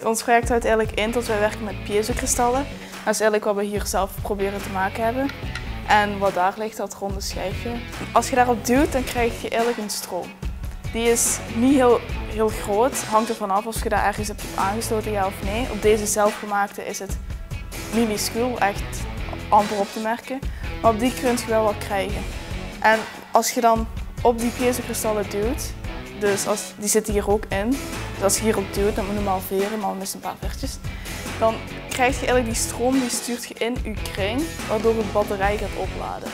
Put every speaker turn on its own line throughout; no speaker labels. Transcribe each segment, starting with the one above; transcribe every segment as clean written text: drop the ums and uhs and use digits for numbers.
Ons project houdt eigenlijk in dat wij werken met piezokristallen. Dat is eigenlijk wat we hier zelf proberen te maken hebben. En wat daar ligt, dat ronde schijfje. Als je daarop duwt, dan krijg je eigenlijk een stroom. Die is niet heel groot, hangt ervan af of je daar ergens hebt op aangesloten, ja of nee. Op deze zelfgemaakte is het minuscuul, echt amper op te merken. Maar op die kun je wel wat krijgen. En als je dan op die piezokristallen duwt, dus die zitten hier ook in. Dus als je hierop duwt, dan moet je normaal veren, maar we missen een paar veertjes. Dan krijg je eigenlijk die stroom, die stuurt je in je kring, waardoor de batterij gaat opladen.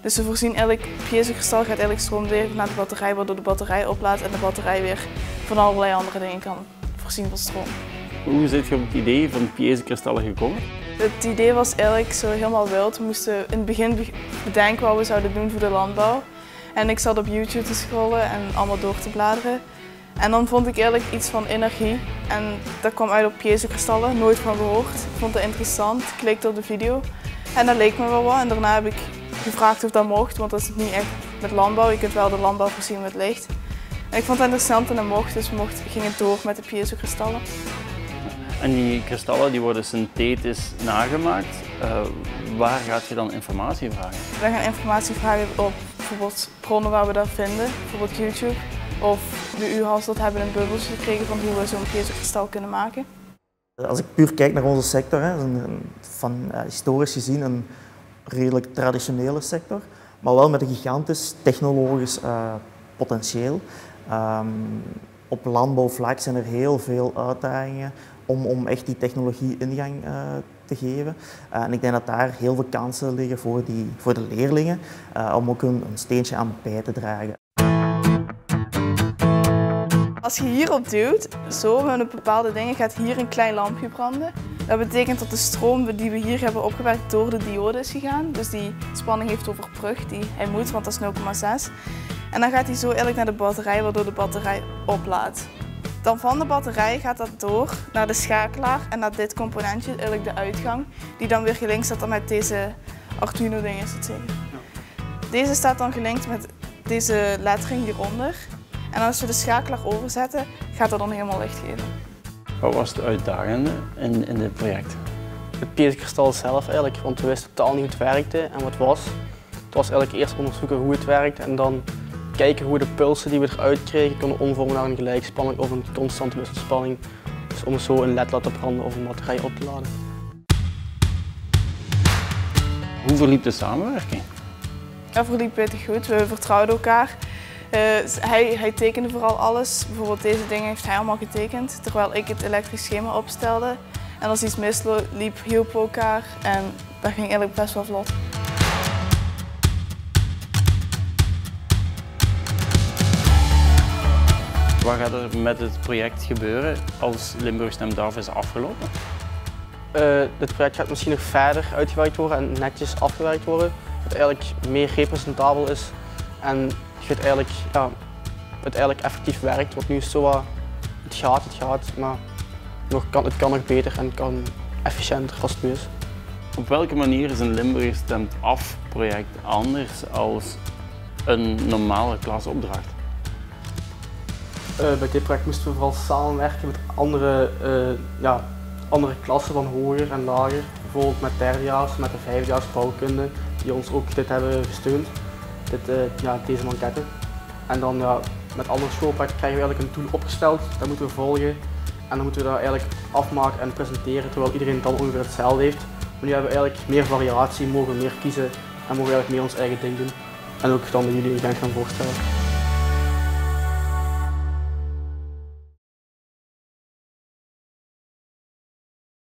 Dus we voorzien eigenlijk, piezokristal gaat eigenlijk stroom weer naar de batterij, waardoor de batterij oplaadt en de batterij weer van allerlei andere dingen kan voorzien van stroom.
Hoe zit je op het idee van piezokristallen gekomen?
Het idee was eigenlijk zo helemaal wild. We moesten in het begin bedenken wat we zouden doen voor de landbouw. En ik zat op YouTube te scrollen en allemaal door te bladeren. En dan vond ik eigenlijk iets van energie. En dat kwam uit op piezokristallen, nooit van gehoord. Ik vond het interessant, ik klikte op de video. En dat leek me wel wat. En daarna heb ik gevraagd of dat mocht, want dat is niet echt met landbouw. Je kunt wel de landbouw voorzien met licht. En ik vond het interessant en dat mocht, dus we gingen door met de piezokristallen.
En die kristallen die worden synthetisch nagemaakt. Waar gaat je dan informatie vragen?
We gaan informatie vragen op bijvoorbeeld bronnen waar we dat vinden, bijvoorbeeld YouTube. Of de U-Hasselt hebben een bubbeltje gekregen van hoe we zo'n piezokristal kunnen maken.
Als ik puur kijk naar onze sector, van historisch gezien een redelijk traditionele sector, maar wel met een gigantisch technologisch potentieel. Op landbouwvlak zijn er heel veel uitdagingen om echt die technologie ingang te geven. En ik denk dat daar heel veel kansen liggen voor de leerlingen om ook een steentje aan bij te dragen.
Als je hierop duwt, zo met bepaalde dingen, gaat hier een klein lampje branden. Dat betekent dat de stroom die we hier hebben opgewerkt door de diode is gegaan. Dus die spanning heeft overbrugd, die hij moet, want dat is 0,6. En dan gaat hij zo eigenlijk naar de batterij, waardoor de batterij oplaadt. Dan van de batterij gaat dat door naar de schakelaar en naar dit componentje, eigenlijk de uitgang, die dan weer gelinkt staat met deze Arduino-ding is het zeker. Deze staat dan gelinkt met deze lettering hieronder. En als we de schakelaar overzetten, gaat dat dan helemaal licht geven.
Wat was het uitdagende in dit project?
Het piezokristal zelf eigenlijk, want we wisten totaal niet hoe het werkte en wat het was. Het was eigenlijk eerst onderzoeken hoe het werkt en dan kijken hoe we de pulsen die we eruit kregen konden omvormen naar een gelijkspanning of een constante wisselspanning. Dus om zo een led laten branden of een batterij op te laden.
Hoe verliep de samenwerking?
Dat verliep pittig goed, we vertrouwden elkaar. Hij tekende vooral alles. Bijvoorbeeld deze dingen heeft hij allemaal getekend, terwijl ik het elektrisch schema opstelde. En als iets misliep, hielpen we elkaar en dat ging eigenlijk best wel vlot.
Wat gaat er met het project gebeuren als Limburg Stemt Af is afgelopen?
Dit project gaat misschien nog verder uitgewerkt worden en netjes afgewerkt worden. Dat het eigenlijk meer representabel is en het eigenlijk effectief werkt. Want nu is het zo wat, het gaat, maar het kan nog beter en kan efficiënter als het nu is.
Op welke manier is een Limburg Stemt Af project anders als een normale klasopdracht?
Bij dit project moesten we vooral samenwerken met andere klassen van hoger en lager. Bijvoorbeeld met derdejaars, met de vijfdejaars bouwkunde, die ons ook dit hebben gesteund. Deze manketten. En dan met andere schoolprojecten krijgen we eigenlijk een doel opgesteld, dat moeten we volgen. En dan moeten we dat eigenlijk afmaken en presenteren, terwijl iedereen dan ongeveer hetzelfde heeft. Maar nu hebben we eigenlijk meer variatie, mogen meer kiezen en mogen eigenlijk meer ons eigen ding doen. En ook dan de jullie event gaan voorstellen.